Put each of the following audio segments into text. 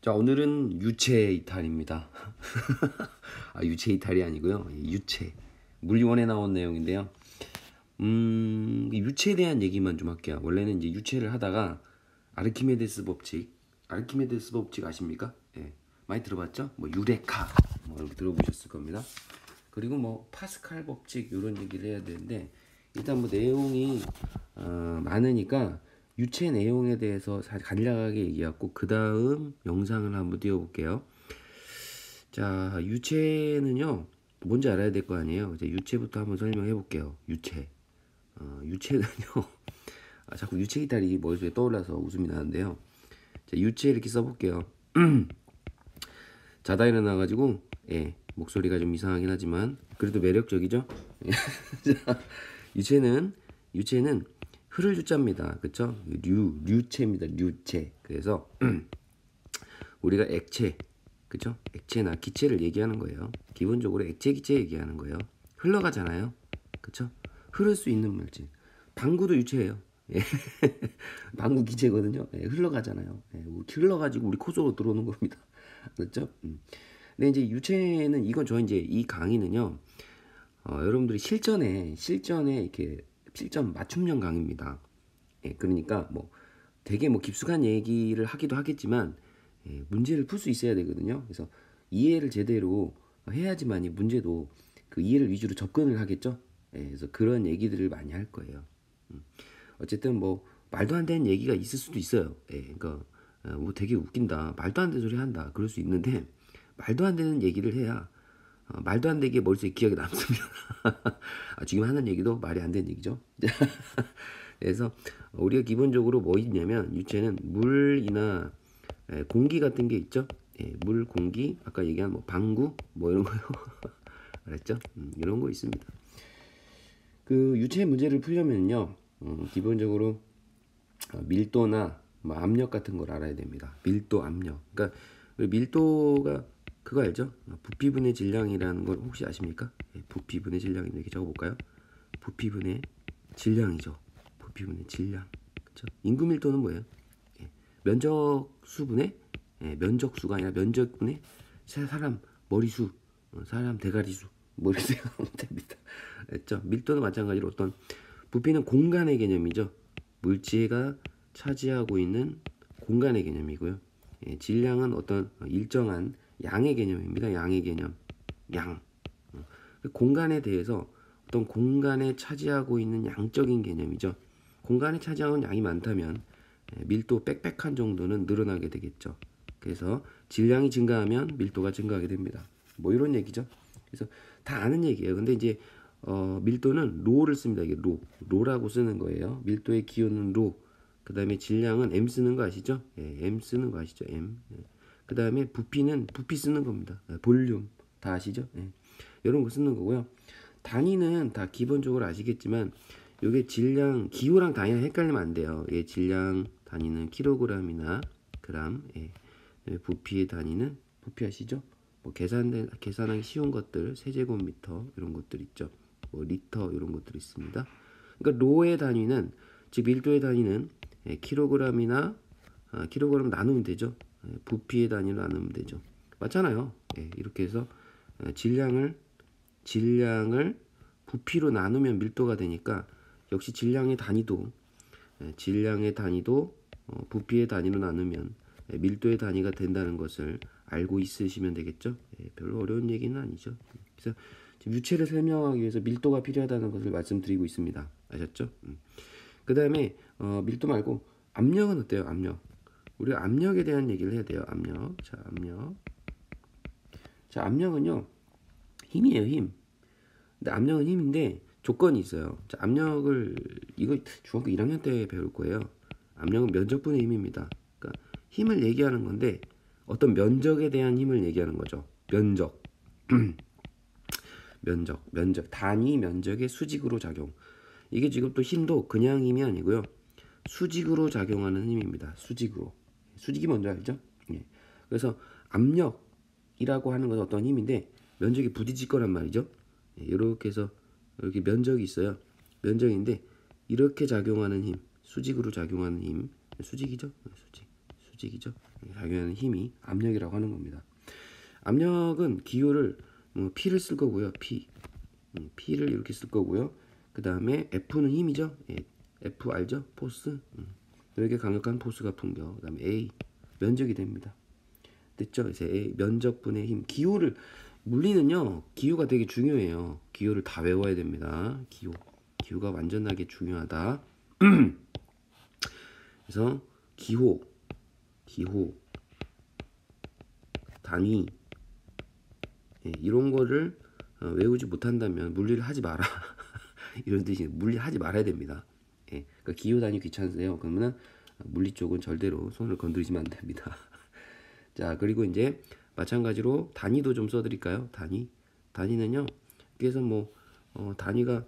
자, 오늘은 유체 이탈입니다. 유체 이탈이 아니고요. 유체. 물리원에 나온 내용인데요. 유체에 대한 얘기만 좀 할게요. 원래는 이제 유체를 하다가 아르키메데스 법칙 아십니까? 예. 많이 들어봤죠? 뭐 유레카 뭐 이렇게 들어보셨을 겁니다. 그리고 뭐 파스칼 법칙 이런 얘기를 해야 되는데 일단 뭐 내용이 많으니까 유체 내용에 대해서 간략하게 얘기하고 그 다음 영상을 한번 띄워볼게요. 자, 유체는요 뭔지 알아야 될 거 아니에요. 이제 유체부터 한번 설명해 볼게요. 유체는요 자꾸 유체 기타리 머릿속에 떠올라서 웃음이 나는데요. 자, 유체 이렇게 써볼게요. 자다 일어나가지고 목소리가 좀 이상하긴 하지만 그래도 매력적이죠. 자, 유체는 흐를 유자입니다. 그쵸? 류체입니다. 류체. 그래서 우리가 액체, 그쵸? 액체나 기체를 얘기하는 거예요. 기본적으로 액체, 기체 얘기하는 거예요. 흘러가잖아요. 그쵸? 흐를 수 있는 물질. 방구도 유체예요. 방구 기체거든요. 흘러가잖아요. 흘러가지고 우리 코 속으로 들어오는 겁니다. 그렇죠? 근데 이제 유체는 이건 저 이제 이 강의는요. 여러분들이 실전에 이렇게 실전 맞춤형 강의입니다. 그러니까 뭐 되게 뭐 깊숙한 얘기를 하기도 하겠지만 문제를 풀 수 있어야 되거든요. 그래서 이해를 제대로 해야지만 이 문제도 그 이해를 위주로 접근을 하겠죠. 그래서 그런 얘기들을 많이 할 거예요. 어쨌든 뭐 말도 안 되는 얘기가 있을 수도 있어요. 그러니까 뭐 되게 웃긴다, 말도 안 되는 소리 한다, 그럴 수 있는데 말도 안 되는 얘기를 해야 말도 안 되게 머릿속에 기억에 남습니다. 지금 하는 얘기도 말이 안 되는 얘기죠. 그래서 우리가 기본적으로 뭐 있냐면 유체는 물이나 공기 같은 게 있죠. 물, 공기, 아까 얘기한 뭐 방구 뭐 이런 거요. 알았죠? 이런 거 있습니다. 그 유체 문제를 풀려면요, 기본적으로 밀도나 뭐 압력 같은 걸 알아야 됩니다. 밀도, 압력. 그러니까 밀도가 그거 알죠? 부피분의 질량이라는 걸 혹시 아십니까? 부피분의 질량 이렇게 적어볼까요? 부피분의 질량이죠. 부피분의 질량. 그렇죠? 인구 밀도는 뭐예요? 면적 수분의 면적 수가 아니라 면적분의 사람 머리수, 사람 대가리수 뭐 이렇게 생각하면 됩니다. 그렇죠? 밀도는 마찬가지로 어떤 부피는 공간의 개념이죠. 물체가 차지하고 있는 공간의 개념이고요. 질량은 어떤 일정한 양의 개념입니다. 양의 개념. 양. 공간에 대해서 어떤 공간에 차지하고 있는 양적인 개념이죠. 공간에 차지하는 양이 많다면 밀도 빽빽한 정도는 늘어나게 되겠죠. 그래서 질량이 증가하면 밀도가 증가하게 됩니다. 뭐 이런 얘기죠. 그래서 다 아는 얘기예요. 근데 이제 밀도는 로를 씁니다. 이게 로라고 쓰는 거예요. 밀도의 기호는 로. 그 다음에 질량은 m 쓰는 거 아시죠? m 쓰는 거 아시죠? m. 그 다음에 부피는 부피 쓰는 겁니다. 볼륨 다 아시죠? 이런 거 쓰는 거고요. 단위는 다 기본적으로 아시겠지만 이게 질량 기호랑 단위랑 헷갈리면 안 돼요. 질량 단위는 킬로그램이나 그램. 부피의 단위는 부피 아시죠? 뭐 계산하기 쉬운 것들 세제곱미터 이런 것들 있죠. 뭐 리터 이런 것들 있습니다. 그러니까 로의 단위는 즉 밀도의 단위는 킬로그램이나 킬로그램 나누면 되죠. 부피의 단위로 나누면 되죠. 맞잖아요. 이렇게 해서 질량을 부피로 나누면 밀도가 되니까 역시 질량의 단위도 부피의 단위로 나누면 밀도의 단위가 된다는 것을 알고 있으시면 되겠죠. 별로 어려운 얘기는 아니죠. 그래서 지금 유체를 설명하기 위해서 밀도가 필요하다는 것을 말씀드리고 있습니다. 아셨죠? 그 다음에 밀도 말고 압력은 어때요? 압력. 우리가 압력에 대한 얘기를 해야 돼요. 압력. 자, 압력은요 힘이에요. 힘. 근데 압력은 힘인데 조건이 있어요. 자, 압력을 이거 중학교 1학년 때 배울 거예요. 압력은 면적분의 힘입니다. 그러니까 힘을 얘기하는 건데 어떤 면적에 대한 힘을 얘기하는 거죠. 면적. 단위 면적의 수직으로 작용. 이게 지금 또 힘도 그냥 힘이 아니고요. 수직으로 작용하는 힘입니다. 수직이 뭔지 알죠? 그래서 압력이라고 하는 것은 어떤 힘인데 면적이 부딪힐 거란 말이죠. 이렇게 해서 이렇게 면적이 있어요. 면적인데 이렇게 작용하는 힘, 수직으로 작용하는 힘, 수직이죠? 수직이죠. 작용하는 힘이 압력이라고 하는 겁니다. 압력은 기호를 P를 쓸 거고요. P를 이렇게 쓸 거고요. 그 다음에 F는 힘이죠. F 알죠? 포스. 이렇게 강력한 포스가 풍겨. 그 다음에 A 면적이 됩니다. 됐죠? 그래서 A 면적분의 힘. 기호를 물리는요. 기호가 되게 중요해요. 기호를 다 외워야 됩니다. 기호가 완전하게 중요하다. 그래서 기호, 단위 이런 거를 외우지 못한다면 물리를 하지 마라. 이런 뜻이에요. 물리하지 말아야 됩니다. 그러니까 기호 단위 귀찮으세요. 그러면은 물리 쪽은 절대로 손을 건드리시면 안 됩니다. 자, 그리고 이제 마찬가지로 단위도 좀 써드릴까요? 단위는요. 그래서 뭐 단위가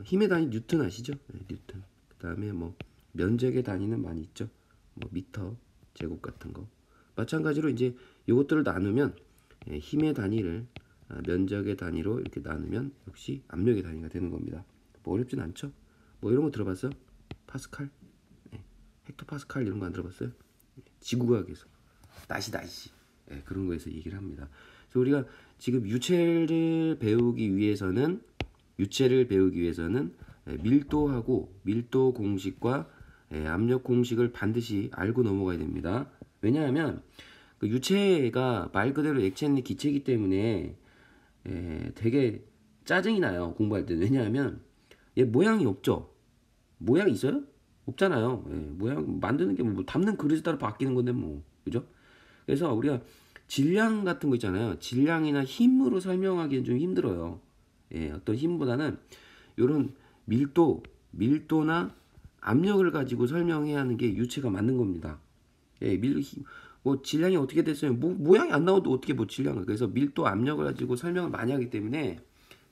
힘의 단위 뉴턴 아시죠? 뉴턴. 그 다음에 뭐 면적의 단위는 많이 있죠. 뭐 미터, 제곱 같은 거. 마찬가지로 이제 이것들을 나누면 힘의 단위를 면적의 단위로 이렇게 나누면 역시 압력의 단위가 되는 겁니다. 뭐 어렵진 않죠? 뭐 이런 거 들어봤어요? 파스칼, 헥토파스칼 이런 거 안 들어봤어요? 지구과학에서 나시 그런 거에서 얘기를 합니다. 그래서 우리가 지금 유체를 배우기 위해서는 밀도하고 밀도 공식과 압력 공식을 반드시 알고 넘어가야 됩니다. 왜냐하면 그 유체가 말 그대로 액체는 기체이기 때문에 되게 짜증이 나요. 공부할 때. 왜냐하면 얘 모양이 없죠. 모양 있어요? 없잖아요. 모양 만드는 게 뭐 담는 그릇에 따라 바뀌는 건데 뭐 그죠? 그래서 우리가 질량 같은 거 있잖아요. 질량이나 힘으로 설명하기엔 좀 힘들어요. 어떤 힘보다는 이런 밀도나 압력을 가지고 설명해야 하는 게 유체가 맞는 겁니다. 뭐 질량이 어떻게 됐어요? 모양이 안 나와도 어떻게 뭐 질량을. 그래서 밀도 압력을 가지고 설명을 많이 하기 때문에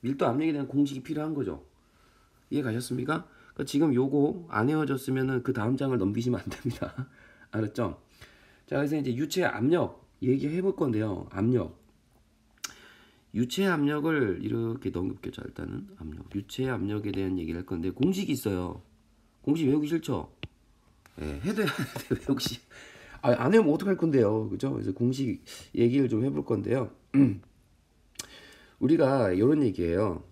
밀도 압력에 대한 공식이 필요한 거죠. 이해 가셨습니까? 그러니까 지금 요거 안 외워졌으면은 그 다음 장을 넘기시면 안 됩니다. 알았죠? 자, 그래서 이제 유체 압력 얘기해 볼 건데요. 유체 압력을 이렇게 넘겨볼게요. 자, 일단은 유체 압력에 대한 얘기를 할 건데 공식이 있어요. 공식 외우기 싫죠? 해도 외우기 싫. 안 외우면 어떡할 건데요. 그죠? 그래서 공식 얘기를 좀 해볼 건데요. 우리가 이런 얘기예요.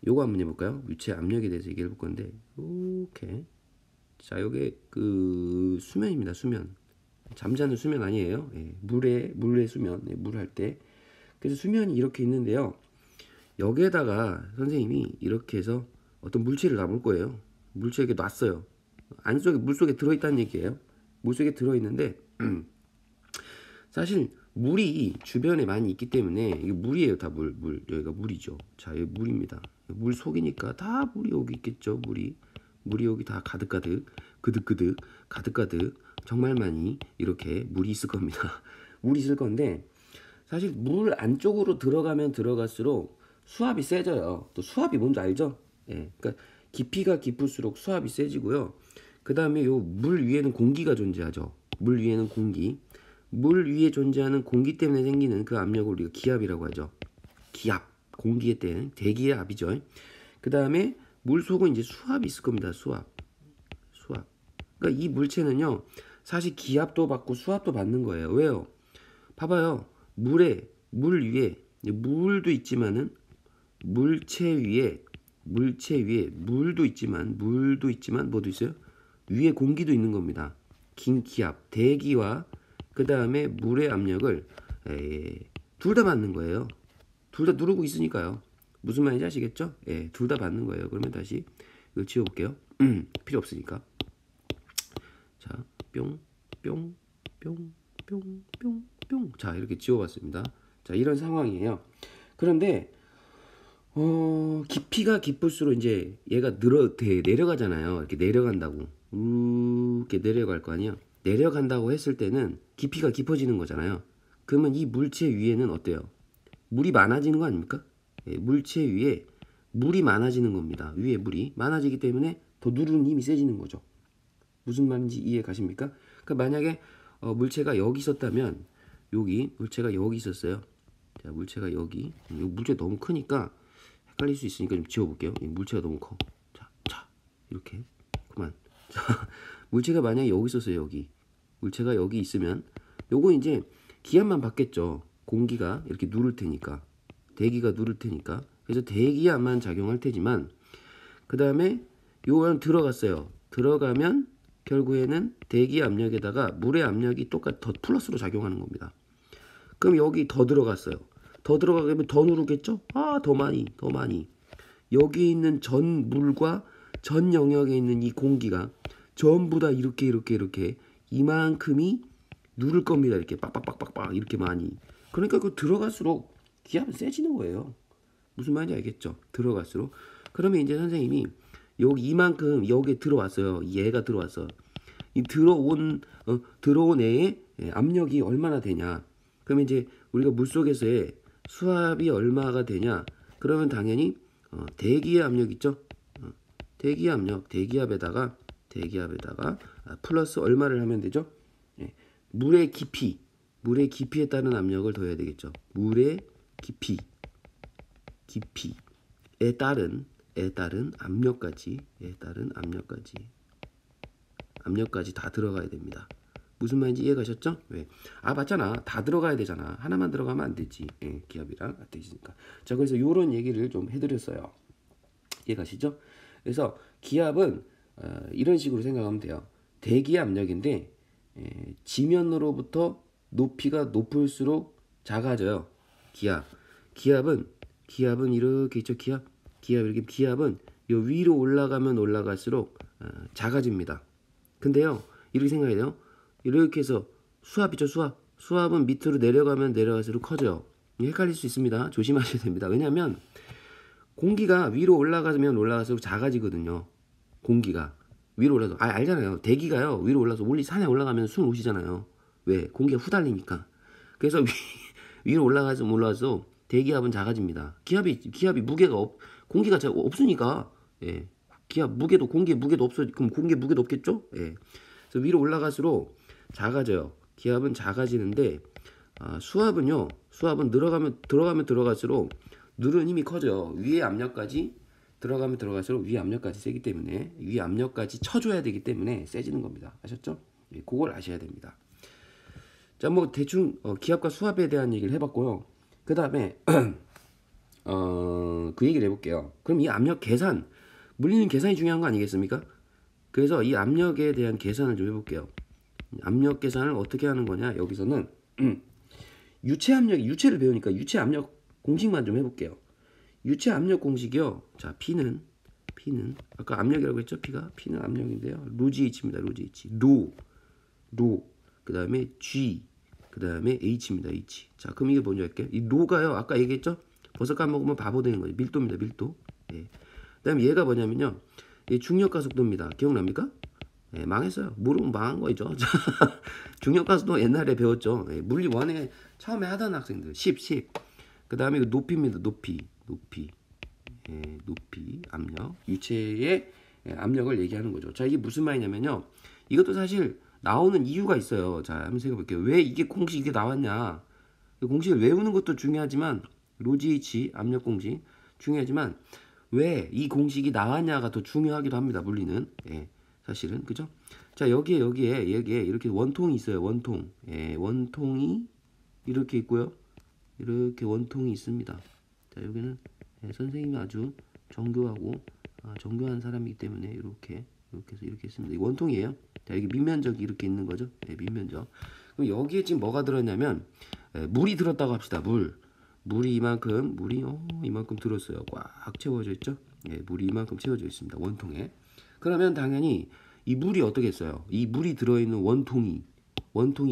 요거 한번 해볼까요? 유체 압력에 대해서 얘기해 볼 건데, 오케이. 자, 요게 그 수면입니다. 수면. 잠자는 수면 아니에요. 물의 수면. 물 할 때. 그래서 수면이 이렇게 있는데요. 여기에다가 선생님이 이렇게 해서 어떤 물체를 놔볼 거예요. 물체에게 놨어요. 물속에 들어있다는 얘기예요. 물속에 들어있는데 사실 물이 주변에 많이 있기 때문에 이게 물이에요. 다 물. 여기가 물이죠. 자, 여기 물입니다. 물 속이니까 다 물이 여기 있겠죠. 물이 여기 다 가득가득 가득가득 정말 많이 이렇게 물이 있을 겁니다. 물이 있을 건데 사실 물 안쪽으로 들어가면 들어갈수록 수압이 세져요. 또 수압이 뭔지 알죠? 그러니까 깊이가 깊을수록 수압이 세지고요. 그 다음에 요 물 위에는 공기가 존재하죠. 물 위에는 공기. 물 위에 존재하는 공기 때문에 생기는 그 압력을 우리가 기압이라고 하죠. 기압. 공기에 때는 대기의 압이죠. 그 다음에 물 속은 이제 수압이 있을 겁니다. 수압. 그러니까 이 물체는요. 사실 기압도 받고 수압도 받는 거예요. 왜요? 봐봐요. 물 위에 물도 있지만은 물체 위에 물도 있지만 뭐도 있어요? 위에 공기도 있는 겁니다. 긴 기압, 대기와 그 다음에 물의 압력을 둘 다 받는 거예요. 둘 다 누르고 있으니까요. 무슨 말인지 아시겠죠? 둘 다 받는 거예요. 그러면 다시 이걸 지워볼게요. 필요 없으니까. 자, 뿅. 자, 이렇게 지워봤습니다. 자, 이런 상황이에요. 그런데 깊이가 깊을수록 이제 얘가 내려가잖아요. 이렇게 내려간다고. 이렇게 내려갈 거 아니야. 내려간다고 했을 때는 깊이가 깊어지는 거잖아요. 그러면 이 물체 위에는 어때요? 물이 많아지는 거 아닙니까? 물체 위에 물이 많아지는 겁니다. 위에 물이 많아지기 때문에 더 누르는 힘이 세지는 거죠. 무슨 말인지 이해 가십니까? 그러니까 만약에 물체가 여기 있었다면 물체가 여기 있었어요. 자, 물체가 여기. 물체 너무 크니까 헷갈릴 수 있으니까 좀 지워볼게요. 물체가 너무 커. 자, 이렇게. 그만. 물체가 만약에 여기 있었어요. 여기 물체가 여기 있으면 요거 이제 기압만 받겠죠. 공기가 이렇게 누를 테니까, 대기가 누를 테니까. 그래서 대기압만 작용할 테지만 그 다음에 요건 들어갔어요. 들어가면 결국에는 대기 압력에다가 물의 압력이 똑같이 더 플러스로 작용하는 겁니다. 그럼 여기 더 들어갔어요. 더 들어가면 더 누르겠죠? 아, 더 많이, 더 많이. 여기 있는 전 물과 전 영역에 있는 이 공기가 전부 다 이렇게 이만큼이 누를 겁니다. 이렇게 빡빡빡빡빡 이렇게 많이. 그러니까 그 들어갈수록 기압은 세지는 거예요. 무슨 말인지 알겠죠? 들어갈수록. 그러면 이제 선생님이 여기 이만큼 여기에 들어왔어요. 얘가 들어왔어. 이 들어온 애의 압력이 얼마나 되냐? 그러면 이제 우리가 물속에서의 수압이 얼마가 되냐? 그러면 당연히 대기의 압력 있죠? 대기 압력, 대기압에다가 플러스 얼마를 하면 되죠? 물의 깊이에 따른 압력을 더해야 되겠죠. 물의 깊이에 따른 압력까지 다 들어가야 됩니다. 무슨 말인지 이해가셨죠? 왜? 아, 맞잖아. 다 들어가야 되잖아. 하나만 들어가면 안 되지. 기압이랑 같아 있으니까. 자, 그래서 이런 얘기를 좀 해드렸어요. 이해가시죠? 그래서 기압은 이런 식으로 생각하면 돼요. 대기 압력인데 지면으로부터 높이가 높을수록 작아져요. 기압은 이렇게 있죠. 기압은 요 위로 올라가면 올라갈수록 작아집니다. 근데요, 이렇게 생각해야 돼요. 이렇게 해서 수압이죠. 수압은 밑으로 내려가면 내려갈수록 커져요. 헷갈릴 수 있습니다. 조심하셔야 됩니다. 왜냐하면 공기가 위로 올라가면 올라갈수록 작아지거든요. 공기가 위로 올라서 알잖아요. 대기가요 위로 올라서 산에 올라가면 숨 오시잖아요. 왜? 공기가 후달리니까. 그래서 위로 올라가서 대기압은 작아집니다. 기압이 무게가 공기가 없으니까. 기압 무게도 공기의 무게도 없어. 그럼 공기의 무게도 없겠죠? 그래서 위로 올라갈수록 작아져요. 기압은 작아지는데 수압은 들어가면 들어갈수록 누르는 힘이 커져요. 위의 압력까지 들어가면 들어갈수록 위 압력까지 세기 때문에 위 압력까지 쳐줘야 되기 때문에 세지는 겁니다. 아셨죠? 그걸 아셔야 됩니다. 자, 뭐 대충 기압과 수압에 대한 얘기를 해봤고요. 그 다음에 그 얘기를 해볼게요. 그럼 이 압력 계산, 물리는 계산이 중요한 거 아니겠습니까? 그래서 이 압력에 대한 계산을 좀 해볼게요. 압력 계산을 어떻게 하는 거냐? 여기서는 유체를 배우니까 유체 압력 공식만 좀 해볼게요. 유체 압력 공식이요. 자, P는 아까 압력이라고 했죠? P는 압력인데요. 로GH입니다. 로GH. 로. 그 다음에 G. 그 다음에 H입니다. H. 자, 그럼 이게 뭔지 알게요. 이 로가요. 아까 얘기했죠? 버섯 까먹으면 바보 되는 거예요. 밀도입니다. 밀도. 그 다음에 얘가 뭐냐면요. 중력 가속도입니다. 기억납니까? 망했어요. 모르면 망한 거죠. 중력 가속도 옛날에 배웠죠. 물리 1에 처음에 하던 학생들 10. 그 다음에 높이입니다. 높이 압력, 유체의 압력을 얘기하는 거죠. 자, 이게 무슨 말이냐면요. 이것도 사실 나오는 이유가 있어요. 자, 한번 생각해 볼게요. 왜 이게 공식 이게 나왔냐? 공식을 외우는 것도 중요하지만 로GH 압력 공식 중요하지만 왜 이 공식이 나왔냐가 더 중요하기도 합니다. 물리는 사실은 그죠? 자, 여기에 이렇게 원통이 있어요. 원통이 이렇게 있고요. 이렇게 원통이 있습니다. 자, 여기는 선생님이 아주 정교한 사람이기 때문에 이렇게 해서 이렇게 했습니다. 이 원통이에요. 자, 여기 밑면적이 이렇게 있는 거죠. 밑면적. 그럼 여기에 지금 뭐가 들었냐면 물이 들었다고 합시다. 물이 이만큼 들었어요. 꽉 채워져 있죠. 물이 이만큼 채워져 있습니다. 원통에. 그러면 당연히 이 물이 어떻겠어요? 이 물이 들어있는 원통이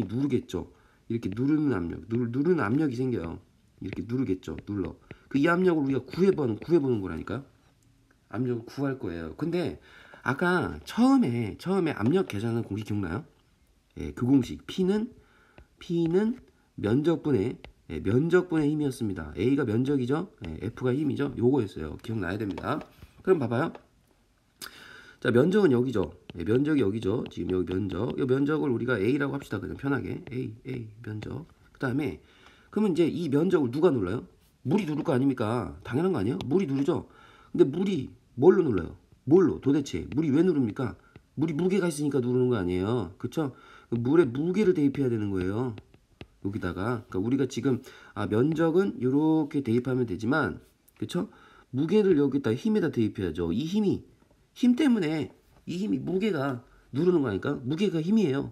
누르겠죠. 이렇게 누르는 압력이 생겨요. 이렇게 누르겠죠. 그 이 압력을 우리가 구해보는 거라니까요. 압력을 구할 거예요. 근데 아까 처음에 압력 계산하는 공식 기억나요? 그 공식 P는 면적분의 힘이었습니다. A가 면적이죠. F가 힘이죠. 요거였어요. 기억나야 됩니다. 그럼 봐봐요. 자, 면적은 여기죠. 면적이 여기죠. 지금 여기 면적. 이 면적을 우리가 A라고 합시다. 그냥 편하게. A 면적. 그 다음에 그러면 이제 이 면적을 누가 눌러요? 물이 누를 거 아닙니까? 당연한 거 아니에요? 물이 누르죠. 근데 물이 뭘로 눌러요? 도대체 물이 왜 누릅니까? 물이 무게가 있으니까 누르는 거 아니에요. 그쵸? 물에 무게를 대입해야 되는 거예요. 여기다가. 그러니까 우리가 지금 면적은 이렇게 대입하면 되지만, 그쵸? 무게를 여기다 힘에다 대입해야죠. 이 힘 때문에 이 힘이 무게가 누르는 거니까 무게가 힘이에요.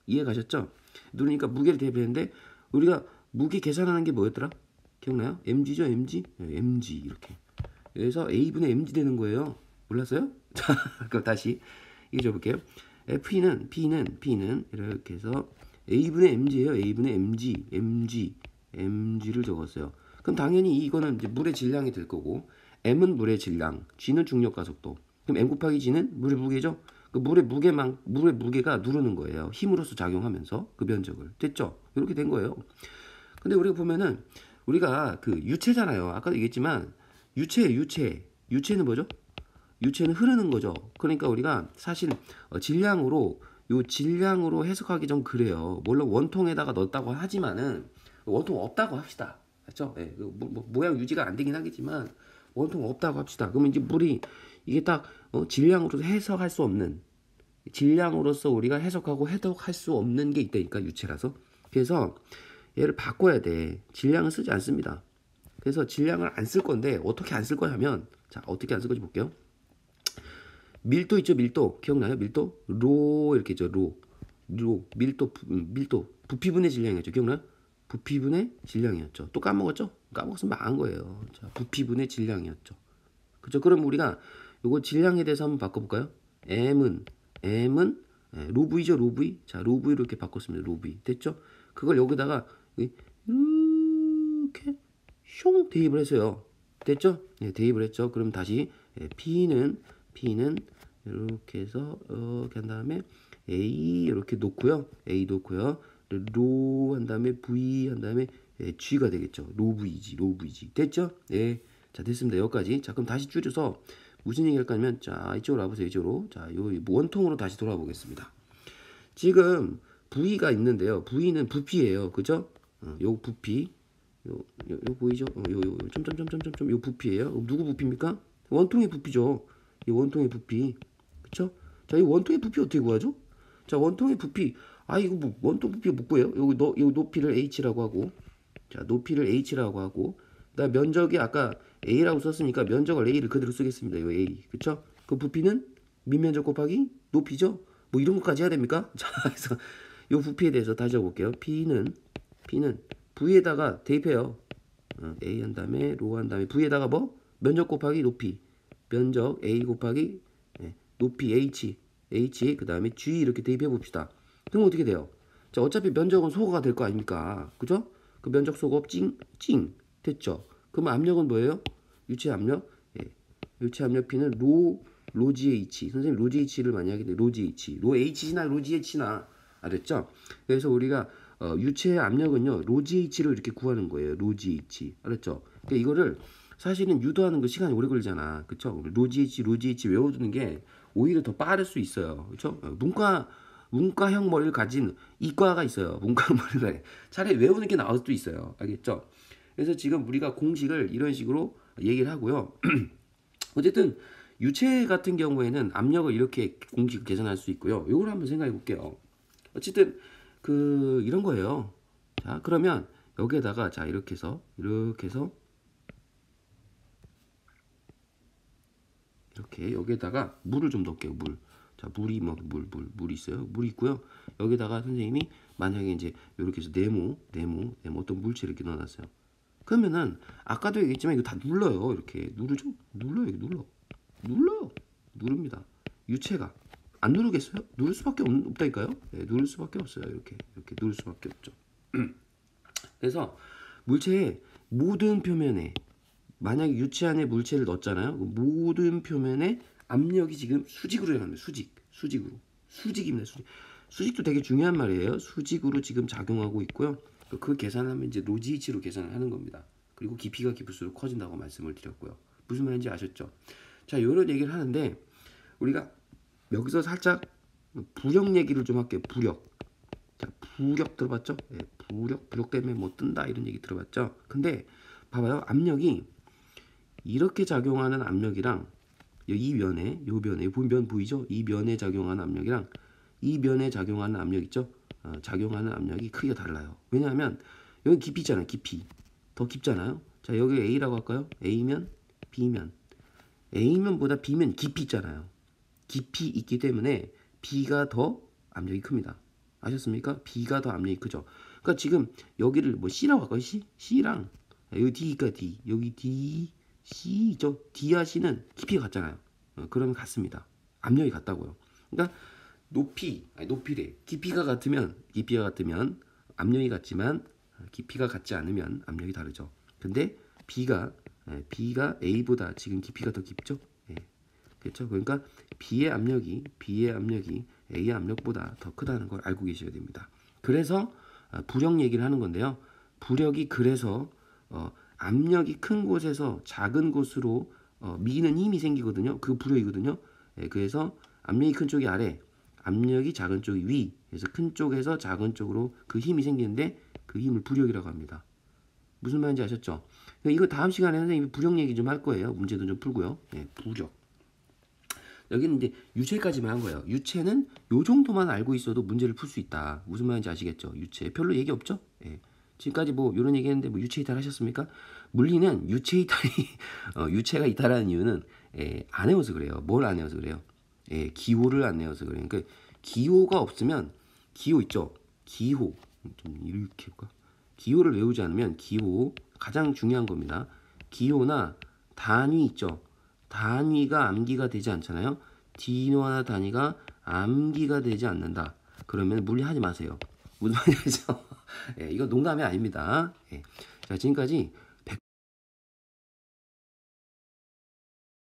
이해 가셨죠? 누르니까 무게를 대입했는데 우리가 무게 계산하는 게 뭐였더라? 기억나요? mg죠, mg? 네, mg 이렇게. 그래서 a분의 mg 되는 거예요. 몰랐어요? 자, 그럼 다시 이거 줘볼게요. P는 이렇게 해서 a분의 mg예요. a분의 mg를 적었어요. 그럼 당연히 이거는 이제 물의 질량이 될 거고, m은 물의 질량, g는 중력 가속도. 그럼 m 곱하기 g는 물의 무게죠. 그 물의 무게가 누르는 거예요. 힘으로써 작용하면서 그 면적을. 됐죠? 이렇게 된 거예요. 근데 우리가 보면은 우리가 그 유체잖아요. 아까도 얘기했지만 유체는 뭐죠? 유체는 흐르는 거죠. 그러니까 우리가 사실 질량으로 해석하기 좀 그래요. 물론 원통에다가 넣었다고 하지만은 원통 없다고 합시다. 그렇죠? 예, 모양 유지가 안 되긴 하겠지만 원통 없다고 합시다. 그러면 이제 물이 이게 딱 질량으로 해석할 수 없는, 질량으로서 우리가 해석하고 해석할 수 없는 게 있다니까, 유체라서. 그래서 얘를 바꿔야 돼. 질량을 쓰지 않습니다. 그래서 질량을 안 쓸 건데 어떻게 안 쓸 거냐 하면, 자, 어떻게 안 쓸 건지 볼게요. 밀도 있죠, 밀도. 기억나요? 밀도? 로 이렇게 있죠. 밀도 부피분의 질량이었죠. 기억나요? 부피분의 질량이었죠. 또 까먹었죠? 까먹었으면 망한 거예요. 자, 부피분의 질량이었죠. 그죠? 그럼 우리가 요거 질량에 대해서 한번 바꿔볼까요? M은 로브이죠, 로브이. 자, 로브이로 이렇게 바꿨습니다. 로브이. 됐죠? 그걸 여기다가 이렇게 숑 대입을 했어요. 됐죠? 네, 대입을 했죠. 그럼 다시 P는 이렇게 해서 이렇게 한 다음에 A 이렇게 놓고요. A 놓고요. 로 한 다음에 V 한 다음에 G가 되겠죠. 로브이지. 됐죠? 네. 자, 됐습니다. 여기까지. 자, 그럼 다시 줄여서 무슨 얘기 할까 하면, 자, 이쪽으로 와보세요. 이쪽으로. 자, 요 원통으로 다시 돌아보겠습니다. 지금 V가 있는데요. V는 부피예요. 그죠? 요 부피. 요 보이죠? 점점점점점 요 부피예요. 누구 부피입니까? 원통의 부피죠. 이 원통의 부피. 그쵸? 자, 이 원통의 부피 어떻게 구하죠? 자, 원통의 부피. 이거 뭐 원통 부피 못 구해요? 요 높이를 h라고 하고. 자, 높이를 h라고 하고. 그다음 면적이 아까 a라고 썼으니까 면적을 a를 그대로 쓰겠습니다. 요 a. 그쵸? 그 부피는 밑면적 곱하기 높이죠? 뭐 이런 것까지 해야 됩니까? 자, 그래서 요 부피에 대해서 다시 해볼게요. P는 V에다가 대입해요. A 한 다음에 로 한 다음에 V에다가 뭐? 면적 곱하기 높이. 면적 A 곱하기 높이 H 그 다음에 G 이렇게 대입해 봅시다. 그럼 어떻게 돼요? 자, 어차피 면적은 소거가 될 거 아닙니까? 그죠? 그 면적 소거 찡 됐죠? 그럼 압력은 뭐예요? 유체 압력. 유체 압력 P는 로 GH. 선생님 로 GH를 많이 하게 돼. 로 GH. 로 H나 로 GH나. 알았죠? 그래서 우리가 유체의 압력은요, 로 GH로 이렇게 구하는 거예요. 로 GH. 알았죠? 그러니까 이거를 사실은 유도하는 거 시간이 오래 걸리잖아. 그쵸? 로 GH 외워두는 게 오히려 더 빠를 수 있어요. 그쵸? 문과형 머리를 가진 이과가 있어요. 문과형 머리가. 차라리 외우는 게 나을 수도 있어요. 알겠죠? 그래서 지금 우리가 공식을 이런 식으로 얘기를 하고요. 어쨌든 유체 같은 경우에는 압력을 이렇게 공식을 계산할 수 있고요. 이걸 한번 생각해 볼게요. 어쨌든 이런 거예요. 자, 그러면 여기에다가 자, 이렇게 해서 이렇게 여기에다가 물을 좀 넣을게요. 물. 자, 물이 물 있어요. 물 있고요. 여기다가 선생님이 만약에 이제 이렇게 해서 네모 어떤 물질 이렇게 넣어놨어요. 그러면은 아까도 얘기했지만 이거 다 눌러요. 이렇게 누르죠? 눌러요. 누릅니다. 유체가 안 누르겠어요? 누를 수밖에 없다니까요. 네, 누를 수밖에 없어요. 이렇게 누를 수밖에 없죠. 그래서 물체의 모든 표면에 만약에 유체 안에 물체를 넣었잖아요. 그 모든 표면에 압력이 지금 수직으로 일어납니다. 수직입니다. 수직도 되게 중요한 말이에요. 수직으로 지금 작용하고 있고요. 그 계산하면 이제 로지이치로 계산을 하는 겁니다. 그리고 깊이가 깊을수록 커진다고 말씀을 드렸고요. 무슨 말인지 아셨죠? 자, 이런 얘기를 하는데 우리가 여기서 살짝 부력 얘기를 좀 할게요. 부력. 자, 부력 들어봤죠? 네, 부력 때문에 뭐 뜬다 이런 얘기 들어봤죠? 근데 봐봐요. 압력이 이렇게 작용하는 압력이랑 이 면에 요 면에 면 보이죠? 이 면에 작용하는 압력이랑 이 면에 작용하는 압력 있죠? 작용하는 압력이 크게 달라요. 왜냐하면 여기 깊이 있잖아요. 깊이 더 깊잖아요. 자 여기 A라고 할까요? A면 B면 A면보다 B면 깊이 있잖아요. 깊이 있기 때문에 B가 더 압력이 큽니다. 아셨습니까? B가 더 압력이 크죠. 그러니까 지금 여기를 뭐 C라고 할까요? C랑 여기 D가 D, 여기 D, C죠. D와 C는 깊이가 같잖아요. 그러면 같습니다. 압력이 같다고요. 그러니까 높이래. 깊이가 같으면 압력이 같지만 깊이가 같지 않으면 압력이 다르죠. 근데 B가 A보다 지금 깊이가 더 깊죠. 예. 그렇죠. 그러니까 B의 압력이 A의 압력보다 더 크다는 걸 알고 계셔야 됩니다. 그래서 부력 얘기를 하는 건데요. 부력이 그래서 압력이 큰 곳에서 작은 곳으로 미는 힘이 생기거든요. 그 부력이거든요. 예, 그래서 압력이 큰 쪽이 아래, 압력이 작은 쪽이 위. 그래서 큰 쪽에서 작은 쪽으로 그 힘이 생기는데 그 힘을 부력이라고 합니다. 무슨 말인지 아셨죠? 이거 다음 시간에 선생님이 부력 얘기 좀 할 거예요. 문제도 좀 풀고요. 예, 부력. 여기는 이제 유체까지만 한 거예요. 유체는 요 정도만 알고 있어도 문제를 풀 수 있다. 무슨 말인지 아시겠죠? 유체 별로 얘기 없죠? 예. 지금까지 뭐 이런 얘기했는데 뭐 유체 이탈 하셨습니까? 물리는 유체 이탈이 유체가 이탈하는 이유는 안 외워서 그래요. 뭘 안 외워서 그래요? 기호를 안 외워서 그래요. 그러니까 기호가 없으면 기호 있죠? 기호 좀 이렇게 해볼까? 기호를 외우지 않으면 기호 가장 중요한 겁니다. 기호나 단위 있죠? 단위가 암기가 되지 않잖아요. 디노나 단위가 암기가 되지 않는다. 그러면 물리하지 마세요. 무슨 말이죠? 예, 이거 농담이 아닙니다. 예. 자, 지금까지